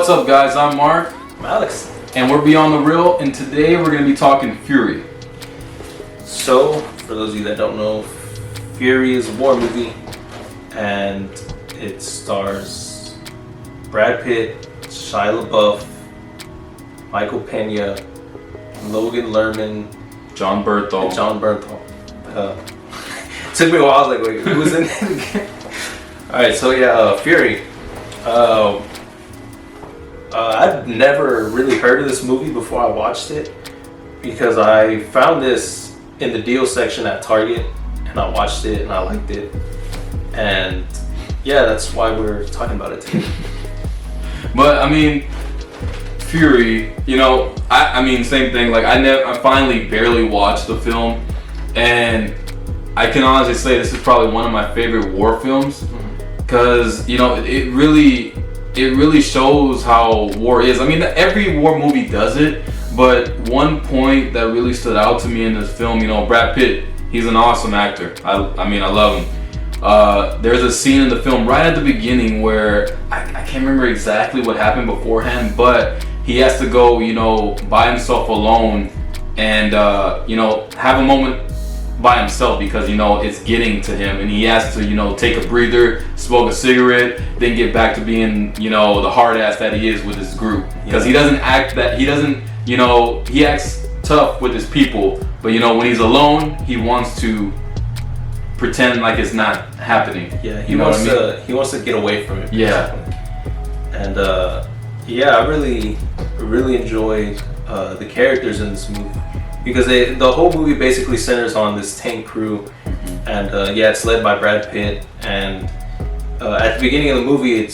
What's up, guys? I'm Mark. I'm Alex. And we're Beyond the Real, and today we're going to be talking Fury. So, for those of you that don't know, Fury is a war movie, and it stars Brad Pitt, Shia LaBeouf, Michael Pena, Logan Lerman, John Bernthal. and John Bernthal. Took me a while. I was like, wait, who was in it again? Alright, so yeah, Fury. I'd never really heard of this movie before I watched it because I found this in the deal section at Target and I watched it and I liked it. And yeah, that's why we're talking about it today. But I mean, Fury, you know, I mean, same thing. Like I finally barely watched the film, and I can honestly say this is probably one of my favorite war films because you know it really shows how war is. I mean, every war movie does it, but one point that really stood out to me in this film, you know, Brad Pitt, he's an awesome actor. I mean, I love him. There's a scene in the film right at the beginning where I can't remember exactly what happened beforehand, but he has to go, you know, by himself alone and, you know, have a moment by himself because, you know, it's getting to him and he has to, you know, take a breather, smoke a cigarette, then get back to being, you know, the hard ass that he is with his group. Because he doesn't, you know, he acts tough with his people, but, you know, when he's alone, he wants to pretend like it's not happening. Yeah, he wants to get away from it. Yeah. And yeah, I really enjoyed the characters in this movie because the whole movie basically centers on this tank crew, and yeah, it's led by Brad Pitt. And at the beginning of the movie, it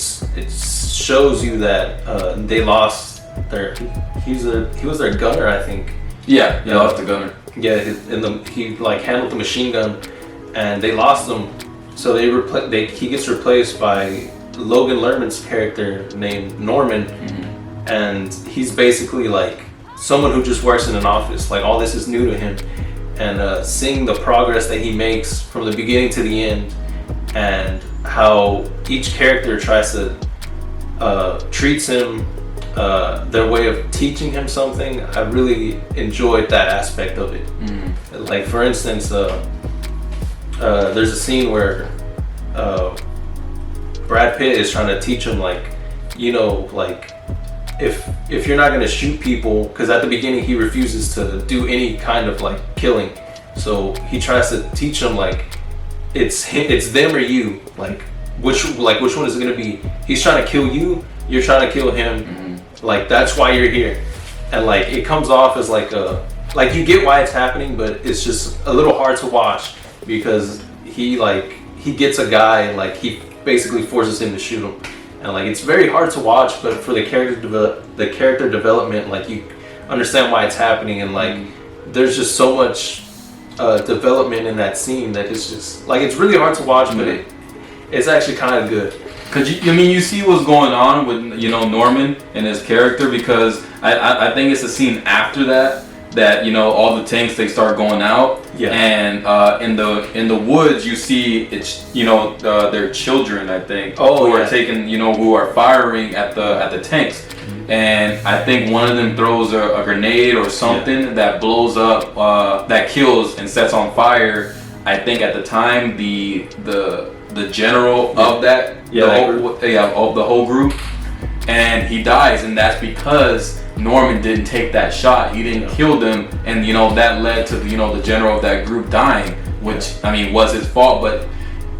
shows you that they lost he was their gunner, I think. Yeah, he lost the gunner. Yeah, he like handled the machine gun, and they lost him. So he gets replaced by Logan Lerman's character named Norman, and he's basically like someone who just works in an office. Like all this is new to him, and seeing the progress that he makes from the beginning to the end, and how each character tries to treats him their way of teaching him something. I really enjoyed that aspect of it. Like for instance, there's a scene where Brad Pitt is trying to teach him, like, you know, like if you're not going to shoot people, because at the beginning he refuses to do any kind of like killing, so he tries to teach him like it's them or you, like which one is it going to be? He's trying to kill you, you're trying to kill him, like that's why you're here. And like it comes off as like you get why it's happening, but it's just a little hard to watch because he gets a guy and like he basically forces him to shoot him, and like it's very hard to watch, but for the character development, like you understand why it's happening, and like there's just so much development in that scene that it's just like it's really hard to watch, but it's actually kind of good. Cause you see what's going on with, you know, Norman and his character, because I think it's a scene after that you know all the tanks, they start going out, and in the woods you see it's, you know, their children, I think, who are taking, you know, who are firing at the tanks, and I think one of them throws a grenade or something that blows up, that kills and sets on fire, I think at the time the general of the whole group, and he dies, and that's because Norman didn't take that shot. He didn't kill them, and you know that led to, you know, the general of that group dying, which I mean was his fault. But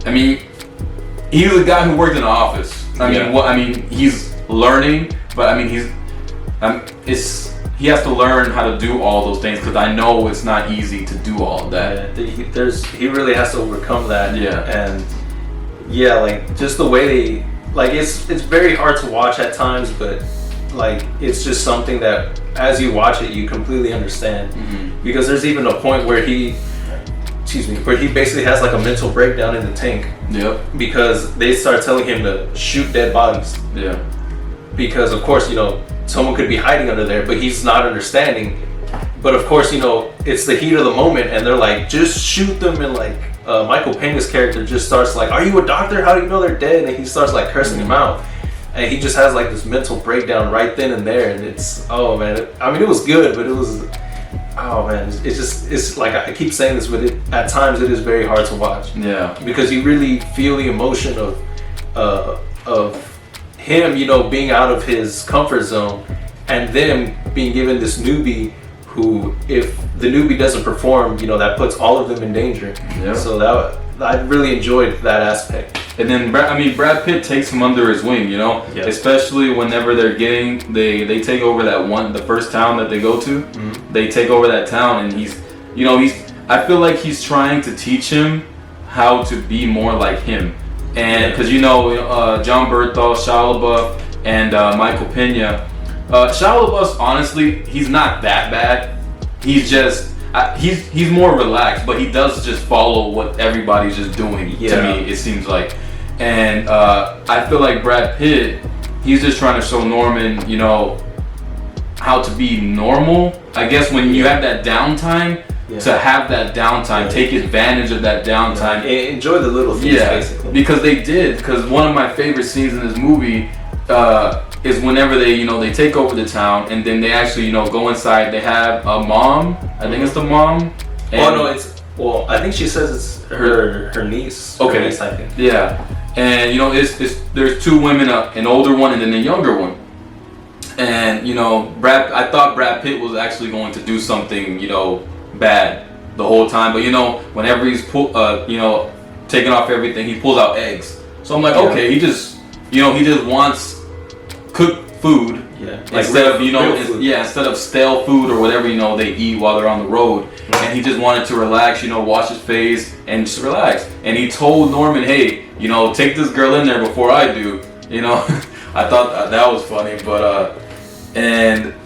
I mean, he was a guy who worked in an office. I mean, he's learning, but I mean he has to learn how to do all those things, because I know it's not easy to do all of that. Yeah, he really has to overcome that. Yeah, and yeah, like just the way like it's very hard to watch at times, but like it's just something that as you watch it you completely understand, because there's even a point where he basically has like a mental breakdown in the tank. Because they start telling him to shoot dead bodies. Because of course, you know, someone could be hiding under there, but he's not understanding. But of course, you know, it's the heat of the moment, and they're like, just shoot them. And like Michael Pena's character just starts like, are you a doctor? How do you know they're dead? And he starts like cursing him out. and he just has like this mental breakdown right then and there, and it's oh man, I mean it was good, but it was oh man, it's like I keep saying this, but at times it is very hard to watch. Yeah. Because you really feel the emotion of him, you know, being out of his comfort zone, and them being given this newbie who, if the newbie doesn't perform, you know, that puts all of them in danger. Yeah. So I really enjoyed that aspect. And then Brad Pitt takes him under his wing, you know, Yeah. especially whenever they take over the first town that they go to. Mm-hmm. They take over that town, and I feel like he's trying to teach him how to be more like him. And because John Berthal, Shia LaBeouf, and Michael Pena. Shia LaBeouf, honestly, he's not that bad. He's just he's more relaxed, but he does just follow what everybody's just doing. Yeah. To me, it seems like. And I feel like Brad Pitt, he's just trying to show Norman, you know, how to be normal. I guess when you have that downtime, to have that downtime, take advantage of that downtime. Enjoy the little things, basically. Because they did. Because one of my favorite scenes in this movie is whenever they take over the town, and then they actually, go inside. They have a mom. I think it's the mom. I think she says it's her niece. Okay. Her niece, I think. Yeah. And there's two women, an older one and then a younger one. And I thought Brad Pitt was actually going to do something, bad the whole time. But whenever he's taking off everything, he pulls out eggs. So I'm like, okay, he just wants cooked food. Yeah. Instead of real food. instead of stale food or whatever they eat while they're on the road. And he just wanted to relax, wash his face and just relax. And he told Norman, hey, take this girl in there before I do. I thought that was funny, but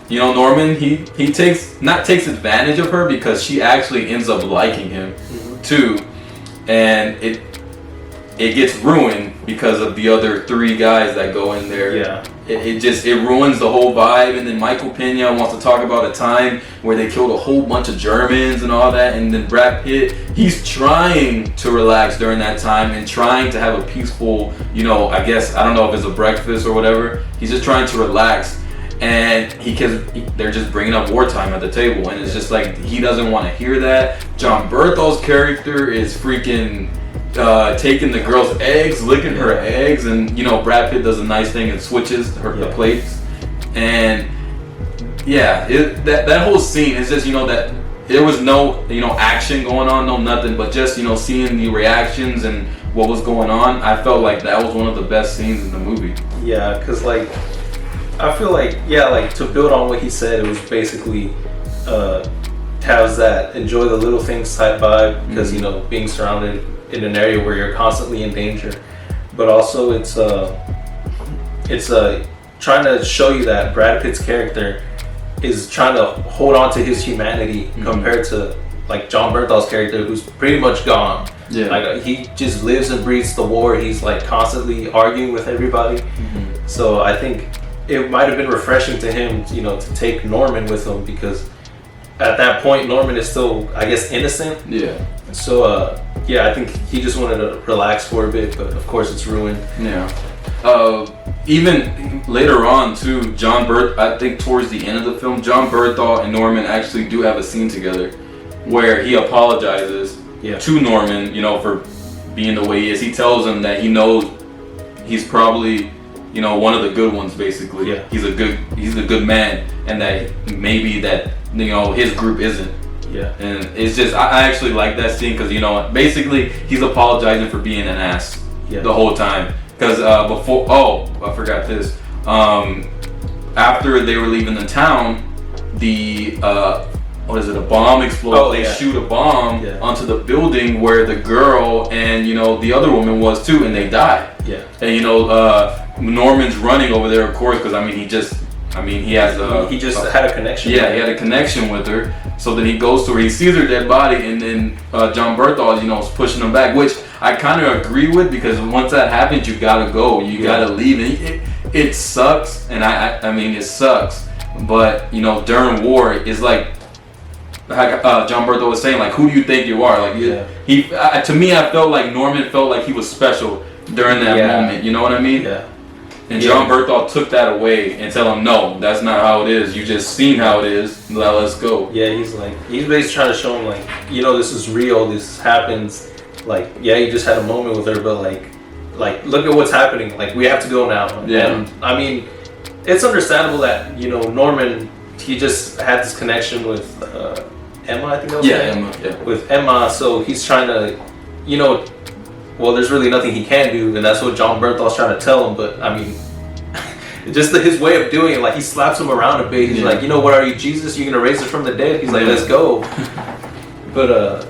Norman, he takes advantage of her because she actually ends up liking him too, and it gets ruined because of the other three guys that go in there. Yeah. It ruins the whole vibe. And then Michael Pena wants to talk about a time where they killed a whole bunch of Germans and all that. And then Brad Pitt, he's trying to relax during that time and trying to have a peaceful, I guess, I don't know if it's a breakfast or whatever. He's just trying to relax. And they're just bringing up wartime at the table. And it's just like, he doesn't want to hear that. John Berthal's character is freaking taking the girl's eggs, licking her eggs, and Brad Pitt does a nice thing and switches the plates, and that whole scene is just that there was no action going on, no nothing, but just seeing the reactions and what was going on. I felt like that was one of the best scenes in the movie. Yeah, because I feel like to build on what he said, it was basically has that enjoy the little things type vibe, because being surrounded in an area where you're constantly in danger, but also it's trying to show you that Brad Pitt's character is trying to hold on to his humanity compared to like John Berthal's character, who's pretty much gone. Yeah. Like he just lives and breathes the war. He's like constantly arguing with everybody. So I think it might have been refreshing to him, to take Norman with him, because at that point Norman is still, I guess, innocent. Yeah. So I think he just wanted to relax for a bit, but of course it's ruined. Yeah. Even later on too, I think towards the end of the film, John Berthal and Norman actually do have a scene together where he apologizes to Norman, for being the way he is. He tells him that he knows he's probably, one of the good ones, basically. Yeah. He's a good man, and that maybe that his group isn't. Yeah. And it's just, I actually like that scene because, basically he's apologizing for being an ass the whole time. Because I forgot this. After they were leaving the town, a bomb explodes. They shoot a bomb onto the building where the girl and, the other woman was too, and they die. Yeah. And, Norman's running over there, of course, because, he just had a connection. Yeah, he had a connection with her. So then he goes to her, he sees her dead body, and then John Berthal, is pushing him back, which I kind of agree with, because once that happens, you gotta go, you gotta leave, and it sucks, and I mean it sucks, but during war, it's like John Berthal was saying, like, who do you think you are? Like, to me, I felt like Norman felt like he was special during that moment. You know what I mean? Yeah. And John Berthold took that away and tell him, no, that's not how it is. You just seen how it is. Now let's go. Yeah, he's basically trying to show him like, this is real. This happens. Like, yeah, you just had a moment with her, but like look at what's happening. Like, we have to go now. Yeah. And I mean, it's understandable that Norman, he just had this connection with Emma. I think that was her name. Emma. Yeah. With Emma, so he's trying to, well, there's really nothing he can do, and that's what John Bernthal's trying to tell him. But I mean, just his way of doing it, like he slaps him around a bit. He's like, what are you, Jesus? You're gonna raise us from the dead? He's like, let's go. But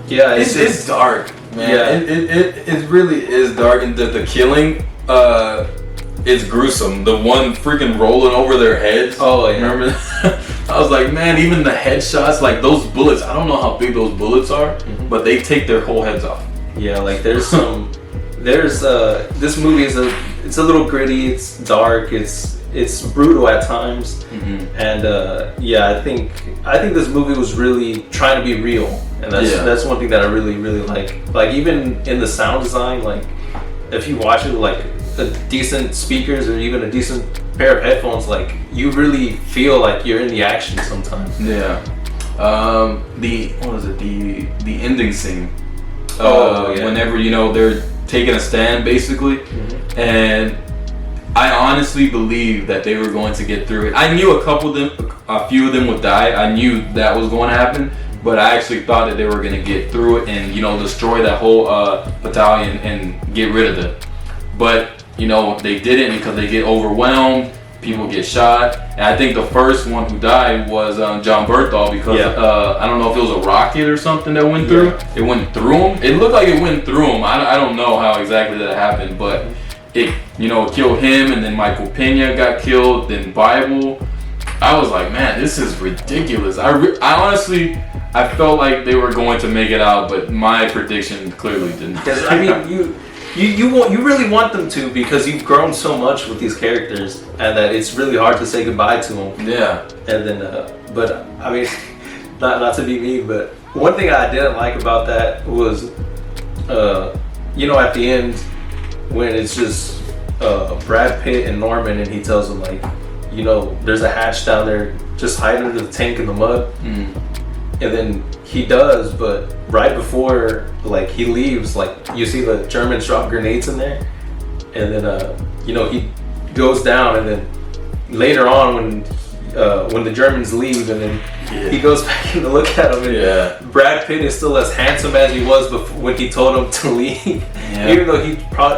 yeah, it's dark, man. Yeah, it really is dark, and the killing, it's gruesome. The one freaking rolling over their heads. Oh yeah. Remember? I was like, man, even the headshots, like those bullets. I don't know how big those bullets are, but they take their whole heads off. Yeah, like there's this movie it's a little gritty, it's dark, it's brutal at times, and I think this movie was really trying to be real, and that's one thing that I really like. Like even in the sound design, like if you watch it with like a decent speakers or even a decent pair of headphones, like you really feel like you're in the action sometimes. Yeah. The ending scene. Whenever they're taking a stand basically, and I honestly believe that they were going to get through it. I knew a few of them would die. I knew that was going to happen, but I actually thought that they were going to get through it and destroy that whole battalion and get rid of them. But they didn't because they get overwhelmed. People get shot, and I think the first one who died was John Berthold because I don't know if it was a rocket or something that went through. It went through him. It looked like it went through him. I don't know how exactly that happened, but it killed him, and then Michael Pena got killed. Then Bible. I was like, man, this is ridiculous. I honestly felt like they were going to make it out, but my prediction clearly didn't. Because I mean, you really want them to, because you've grown so much with these characters, and that it's really hard to say goodbye to them. Yeah. And then, but I mean, not to be mean, but one thing I didn't like about that was, at the end when it's just Brad Pitt and Norman, and he tells him like, there's a hatch down there, just hide under the tank in the mud. And then he does, but right before like he leaves, like you see the Germans drop grenades in there, and then he goes down, and then later on when the Germans leave, and then he goes back in to look at him, and Brad Pitt is still as handsome as he was before when he told him to leave. Even though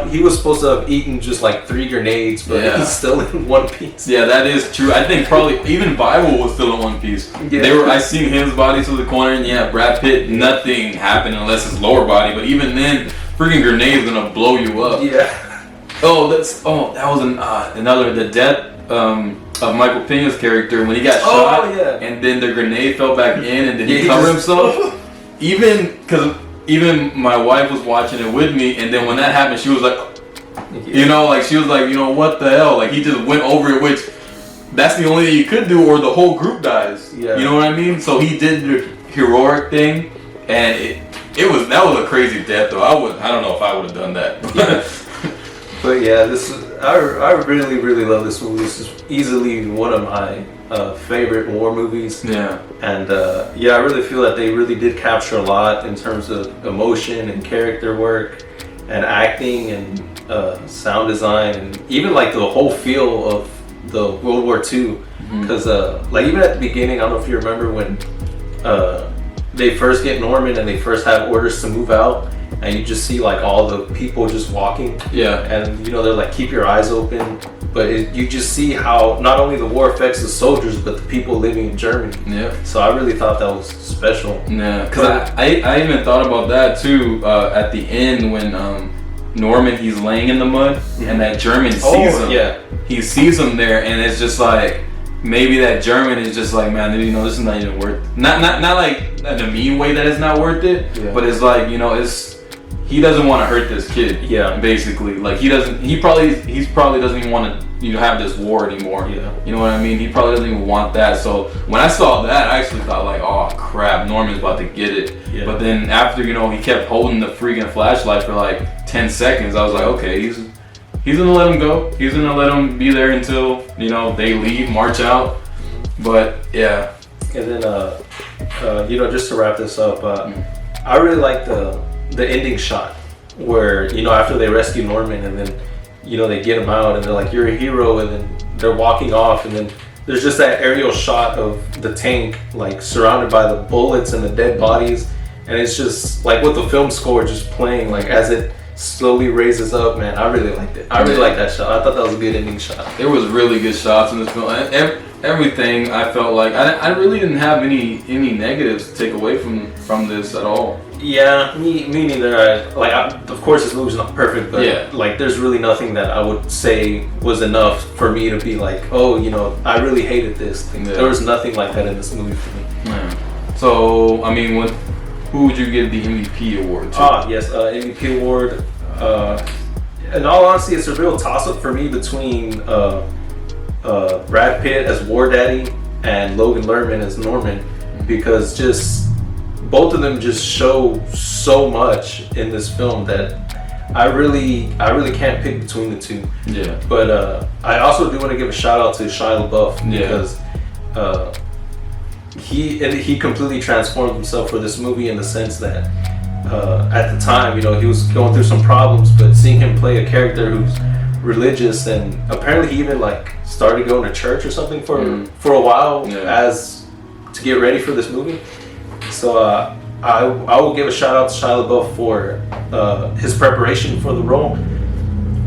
he was supposed to have eaten just like 3 grenades, but he's still in one piece. Yeah, that is true. I think probably even Bible was still in one piece. I seen his body to the corner, and Brad Pitt, nothing happened unless his lower body. But even then, freaking grenade's gonna blow you up. Yeah. That was the death of Michael Pena's character when he got shot, and then the grenade fell back in, and then he covered himself. Even my wife was watching it with me, and then when that happened, she was like, she was like, what the hell? Like he just went over it, which that's the only thing you could do, or the whole group dies. Yeah. You know what I mean? So he did the heroic thing, and that was a crazy death though. I don't know if I would have done that. But yeah, I really, really love this movie. This is easily one of my favorite war movies. Yeah. And I really feel that they really did capture a lot in terms of emotion and character work and acting and sound design, and even like the whole feel of the World War II. Because like even at the beginning, I don't know if you remember when they first get Norman and they first have orders to move out, and you just see like all the people just walking. Yeah. And they're like, keep your eyes open. But you just see how not only the war affects the soldiers, but the people living in Germany. Yeah. So I really thought that was special. Yeah. Because I even thought about that too at the end when Norman, he's laying in the mud, and that German sees him. Yeah. He sees him there, and it's just like, maybe that German is just like, man, this is not even worth it. Not like in a mean way that it's not worth it, but it's like, he doesn't want to hurt this kid. Yeah. Basically, like he probably doesn't even want to have this war anymore. Yeah. You know what I mean? He probably doesn't even want that. So when I saw that, I actually thought like, oh crap, Norman's about to get it. Yeah. But then after he kept holding the freaking flashlight for like 10 seconds, I was like, okay, he's gonna let him go. He's gonna let him be there until they leave, march out. But yeah. And then just to wrap this up, I really like the ending shot where after they rescue Norman and then they get him out and they're like, you're a hero, and then they're walking off, and then there's just that aerial shot of the tank like surrounded by the bullets and the dead bodies, and it's just like with the film score just playing like as it slowly raises up. Man, I really liked it. I really liked that shot. I thought that was a good ending shot. There was really good shots in this film. Everything I felt like I really didn't have any negatives to take away from this at all. Yeah, me neither. Of course, this movie's not perfect, but like, there's really nothing that I would say was enough for me to be like, oh, I really hated this. There was nothing like that in this movie for me. Yeah. So, I mean, who would you give the MVP award to? Yes, MVP award. In all honesty, it's a real toss-up for me between Brad Pitt as War Daddy and Logan Lerman as Norman, because just both of them just show so much in this film that I really can't pick between the two. Yeah. But I also do want to give a shout out to Shia LaBeouf, because he completely transformed himself for this movie, in the sense that at the time, he was going through some problems, but seeing him play a character who's religious, and apparently he even like started going to church or something for a while as to get ready for this movie. So I will give a shout out to Shia LaBeouf for his preparation for the role.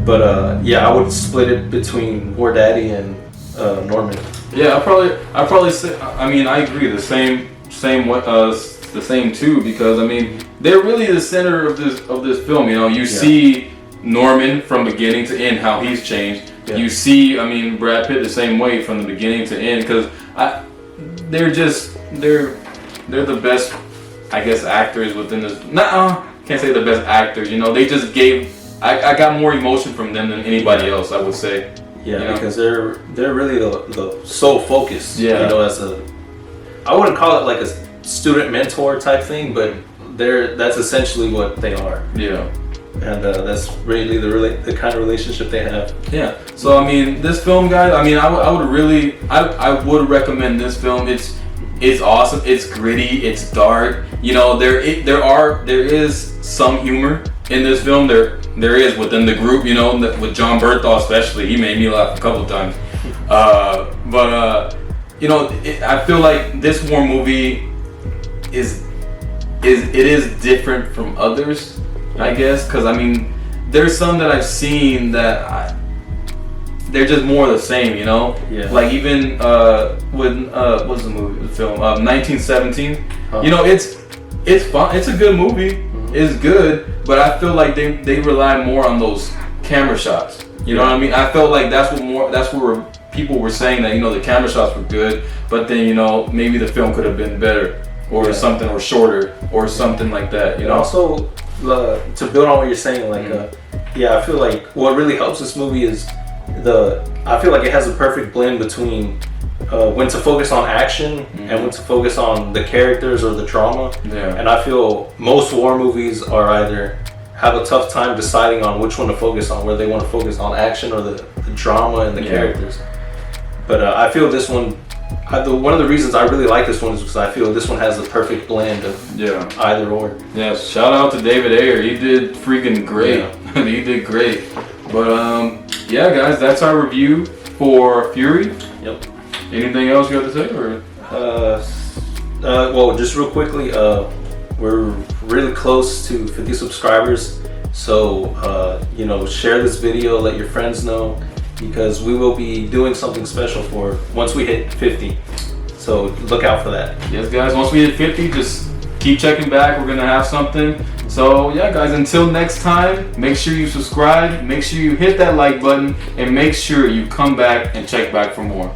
But I would split it between War Daddy and Norman. Yeah, I probably say. I mean, I agree. The same too, because I mean, they're really the center of this film. You see Norman from beginning to end, how he's changed. Yeah. You see, I mean, Brad Pitt the same way from the beginning to end, because they're the best, I guess, actors within this. Can't say the best actors. They just gave. I got more emotion from them than anybody else, I would say. Yeah, because they're really the sole focus. Yeah. I wouldn't call it like a student mentor type thing, but that's essentially what they are. Yeah. And that's really the kind of relationship they have. Yeah. So I mean, this film, guys. I mean, I would recommend this film. It's awesome. It's gritty. It's dark. There is some humor in this film. There is within the group. With John Bernthal especially, he made me laugh a couple times. I feel like this war movie is different from others, I guess, because I mean, there's some that I've seen that they're just more the same, Yeah. Like even what's the film? 1917. It's fun. It's a good movie. Mm-hmm. It's good, but I feel like they rely more on those camera shots. You know what I mean? I felt like that's where people were saying that the camera shots were good, but then maybe the film could have been better, or something, or shorter, or something like that. And also, to build on what you're saying, like I feel like what really helps this movie is I feel like it has a perfect blend between when to focus on action and when to focus on the characters or the drama. Yeah. And I feel most war movies are either have a tough time deciding on which one to focus on, whether they want to focus on action or the drama and the characters. But I feel this one, one of the reasons I really like this one is because I feel this one has the perfect blend of either or. Yeah, shout out to David Ayer. He did freaking great. Yeah. He did great. But guys, that's our review for Fury. Yep. Anything else you have to say, or? Well, just real quickly, we're really close to 50 subscribers. So, share this video, let your friends know, because we will be doing something special for once we hit 50. So look out for that. Yes, guys. Once we hit 50, just keep checking back. We're gonna have something. So yeah, guys. Until next time, make sure you subscribe. Make sure you hit that like button, and make sure you come back and check back for more.